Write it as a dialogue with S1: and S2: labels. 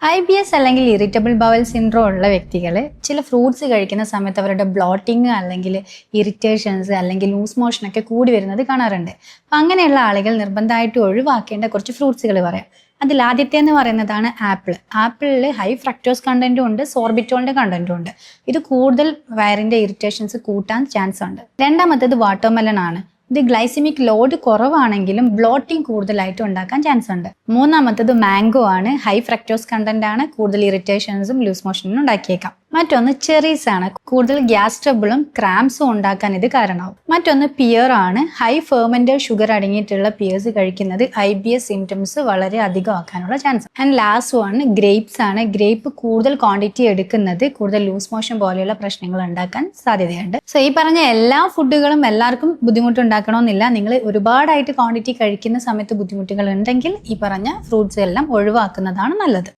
S1: IBS അല്ലെങ്കിൽ irritable bowel syndrome ഉള്ള വ്യക്തികൾ ചില ഫ്രൂട്ട്സ് കഴിക്കുന്ന സമയത്ത് അവരുടെ ബ്ലോട്ടിങ് അല്ലെങ്കിൽ ഇറിറ്റേഷൻസ് അല്ലെങ്കിൽ ലൂസ് മോഷൻ ഒക്കെ കൂടി വരുന്നത് കാണാറുണ്ട്. അപ്പം അങ്ങനെയുള്ള ആളുകൾ നിർബന്ധമായിട്ട് ഒഴിവാക്കേണ്ട കുറച്ച് ഫ്രൂട്ട്സുകൾ പറയാം. അതിൽ ആദ്യത്തെ എന്ന് പറയുന്നതാണ് ആപ്പിൾ. ആപ്പിളിൽ ഹൈ ഫ്രക്ടോസ് കണ്ടന്റും ഉണ്ട്, സോർബിറ്റോളിന്റെ കണ്ടന്റും ഉണ്ട്. ഇത് കൂടുതൽ വയറിന്റെ ഇറിറ്റേഷൻസ് കൂട്ടാൻ ചാൻസ് ഉണ്ട്. രണ്ടാമത്തേത് വാട്ടർമെലൺ ആണ്. ഇത് ഗ്ലൈസിമിക് ലോഡ് കുറവാണെങ്കിലും ബ്ലോട്ടിംഗ് കൂടുതലായിട്ട് ഉണ്ടാക്കാൻ ചാൻസ് ഉണ്ട്. മൂന്നാമത്തത് മാംഗോ ആണ്. ഹൈ ഫ്രക്ടോസ് കണ്ടന്റ് ആണ്, കൂടുതൽ ഇറിറ്റേഷൻസും ലൂസ് മോഷനും ഉണ്ടാക്കിയേക്കാം. മറ്റൊന്ന് ചെറീസ് ആണ്. കൂടുതൽ ഗ്യാസ് ട്രബിളും ക്രാംസും ഉണ്ടാക്കാൻ ഇത് കാരണമാവും. മറ്റൊന്ന് പിയർ ആണ്. ഹൈ ഫെർമെന്റഡ് ഷുഗർ അടങ്ങിയിട്ടുള്ള പിയേഴ്സ് കഴിക്കുന്നത് IBS സിംറ്റംസ് വളരെ അധികമാക്കാനുള്ള ചാൻസ്. ആൻഡ് ലാസ്റ്റ് ആണ് ഗ്രേപ്സ് ആണ്. ഗ്രേപ്പ് കൂടുതൽ ക്വാണ്ടിറ്റി എടുക്കുന്നത് കൂടുതൽ ലൂസ് മോഷൻ പോലെയുള്ള പ്രശ്നങ്ങൾ ഉണ്ടാക്കാൻ സാധ്യതയുണ്ട്. സോ ഈ പറഞ്ഞ എല്ലാ ഫുഡുകളും എല്ലാവർക്കും ബുദ്ധിമുട്ടുണ്ടാക്കണമെന്നില്ല. നിങ്ങൾ ഒരുപാടായിട്ട് ക്വാണ്ടിറ്റി കഴിക്കുന്ന സമയത്ത് ബുദ്ധിമുട്ടുകൾ ഉണ്ടെങ്കിൽ ഈ പറഞ്ഞ ഫ്രൂട്ട്സ് എല്ലാം ഒഴിവാക്കുന്നതാണ് നല്ലത്.